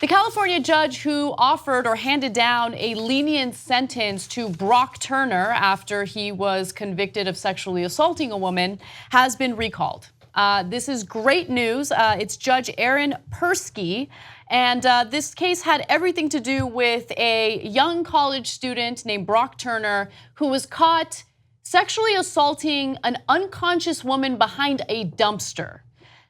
The California judge who offered or handed down a lenient sentence to Brock Turner after he was convicted of sexually assaulting a woman has been recalled. This is great news. It's Judge Persky. And this case had everything to do with a young college student named Brock Turner who was caught sexually assaulting an unconscious woman behind a dumpster.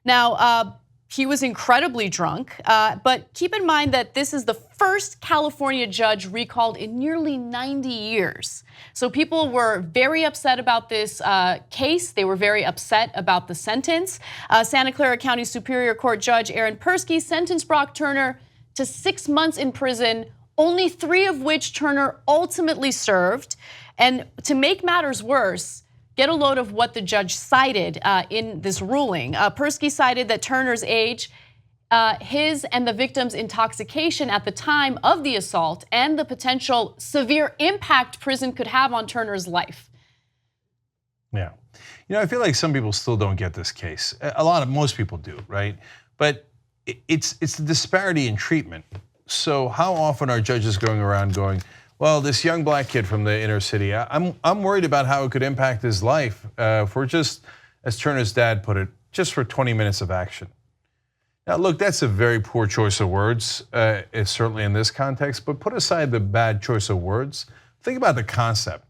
Now, he was incredibly drunk, but keep in mind that this is the first California judge recalled in nearly 90 years. So people were very upset about this case. They were very upset about the sentence. Santa Clara County Superior Court Judge Persky sentenced Brock Turner to 6 months in prison, only 3 of which Turner ultimately served. And to make matters worse, get a load of what the judge cited in this ruling. Persky cited that Turner's age, his and the victim's intoxication at the time of the assault, and the potential severe impact prison could have on Turner's life. Yeah, I feel like some people still don't get this case. Most people do, right? But it's the disparity in treatment. So how often are judges going around going, well, this young black kid from the inner city, I'm worried about how it could impact his life for just, as Turner's dad put it, just for 20 minutes of action. Now, look, that's a very poor choice of words, certainly in this context, but put aside the bad choice of words, think about the concept.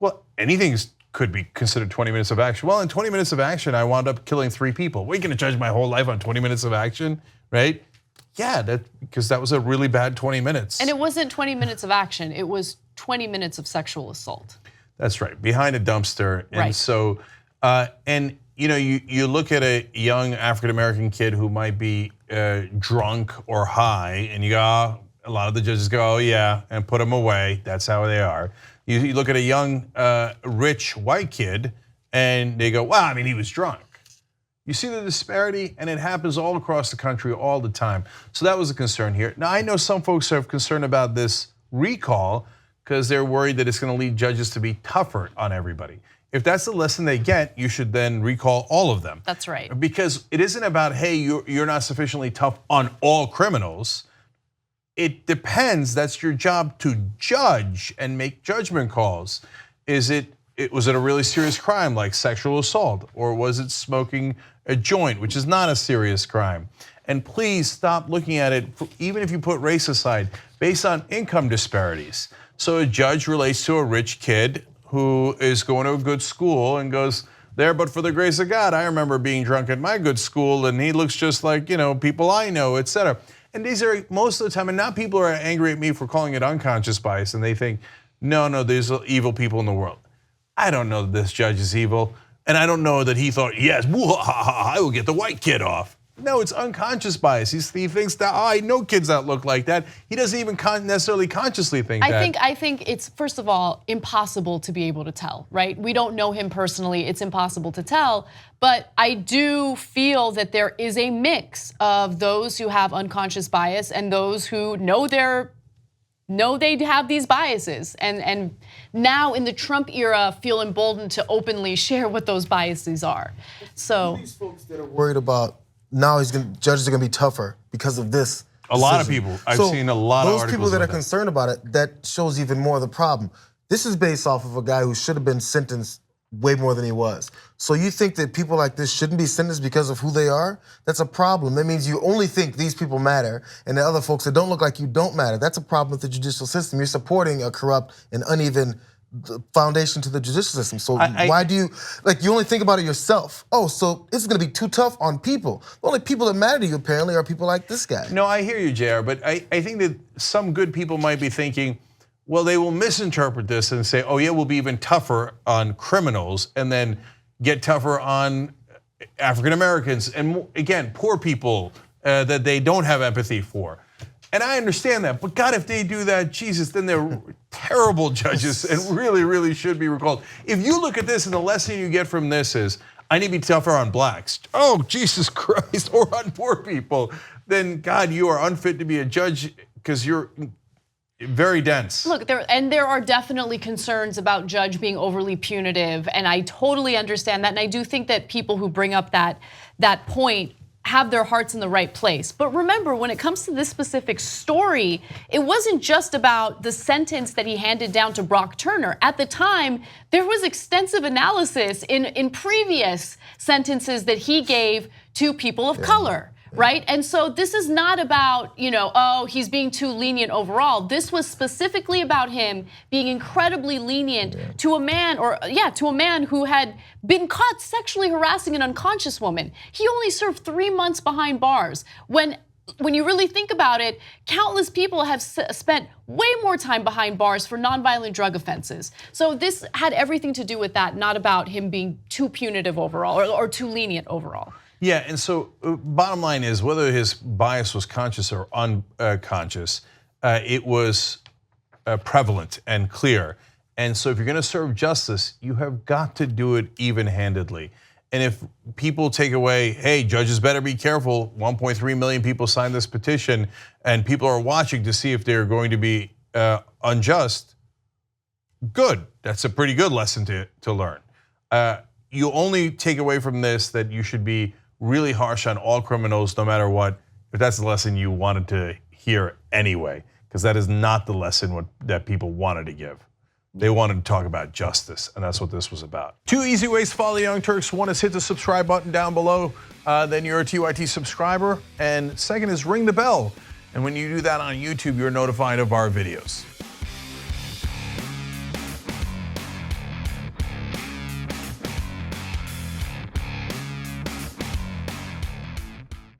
Well, anything could be considered 20 minutes of action. Well, in 20 minutes of action, I wound up killing 3 people. We're gonna judge my whole life on 20 minutes of action, right? Yeah, because that was a really bad 20 minutes. And it wasn't 20 minutes of action, it was 20 minutes of sexual assault. That's right, behind a dumpster. And right. So, you look at a young African-American kid who might be drunk or high, and you go, a lot of the judges go, oh yeah, and put them away, that's how they are. You look at a young, rich white kid, and they go, well, I mean, he was drunk. You see the disparity, and it happens all across the country all the time. So that was a concern here. Now, I know some folks are concerned about this recall because they're worried that it's going to lead judges to be tougher on everybody. If that's the lesson they get, you should then recall all of them. That's right. Because it isn't about, hey, you're not sufficiently tough on all criminals. It depends. That's your job to judge and make judgment calls. Was it a really serious crime like sexual assault, or was it smoking a joint, which is not a serious crime? And please stop looking at it, even if you put race aside, based on income disparities. So a judge relates to a rich kid who is going to a good school and goes, there, but for the grace of God, I remember being drunk at my good school, and he looks just like people I know, et cetera. And these are most of the time, and now people are angry at me for calling it unconscious bias, and they think, no, there's evil people in the world. I don't know that this judge is evil, and I don't know that he thought, yes, I will get the white kid off. No, it's unconscious bias. He thinks that, I know kids that look like that. He doesn't even necessarily consciously think that. I think it's, first of all, impossible to be able to tell, right? We don't know him personally, it's impossible to tell, but I do feel that there is a mix of those who have unconscious bias and those who know they have these biases, and now in the Trump era feel emboldened to openly share what those biases are. So these folks that are worried about now judges are going to be tougher because of this. A lot of people. I've seen a lot of articles. Those people that are concerned about it, that shows even more of the problem. This is based off of a guy who should have been sentenced way more than he was. So you think that people like this shouldn't be sentenced because of who they are? That's a problem. That means you only think these people matter, and the other folks that don't look like you don't matter. That's a problem with the judicial system. You're supporting a corrupt and uneven foundation to the judicial system. So why do you only think about it yourself? Oh, so it's gonna be too tough on people. The only people that matter to you apparently are people like this guy. No, I hear you, JR, but I think that some good people might be thinking, well, they will misinterpret this and say, oh yeah, we'll be even tougher on criminals, and then get tougher on African Americans, and again, poor people that they don't have empathy for. And I understand that, but God, if they do that, Jesus, then they're terrible judges and really, really should be recalled. If you look at this and the lesson you get from this is, I need to be tougher on blacks. Oh, Jesus Christ, or on poor people, then God, you are unfit to be a judge because you're very dense. Look, there are definitely concerns about judge being overly punitive, and I totally understand that. And I do think that people who bring up that point have their hearts in the right place. But remember, when it comes to this specific story, it wasn't just about the sentence that he handed down to Brock Turner. At the time, there was extensive analysis in previous sentences that he gave to people of color. Right? And so this is not about, oh, he's being too lenient overall. This was specifically about him being incredibly lenient to a man, to a man who had been caught sexually harassing an unconscious woman. He only served 3 months behind bars. When you really think about it, countless people have spent way more time behind bars for nonviolent drug offenses. So this had everything to do with that, not about him being too punitive overall or too lenient overall. Yeah, and so bottom line is whether his bias was conscious or unconscious, it was prevalent and clear. And so if you're gonna serve justice, you have got to do it even-handedly. And if people take away, hey, judges better be careful, 1.3 million people signed this petition, and people are watching to see if they're going to be unjust, good, that's a pretty good lesson to learn. You only take away from this that you should be really harsh on all criminals no matter what, if that's the lesson you wanted to hear anyway, because that is not the lesson that people wanted to give. They wanted to talk about justice, and that's what this was about. 2 easy ways to follow the Young Turks. One is hit the subscribe button down below, then you're a TYT subscriber, and second is ring the bell. And when you do that on YouTube, you're notified of our videos.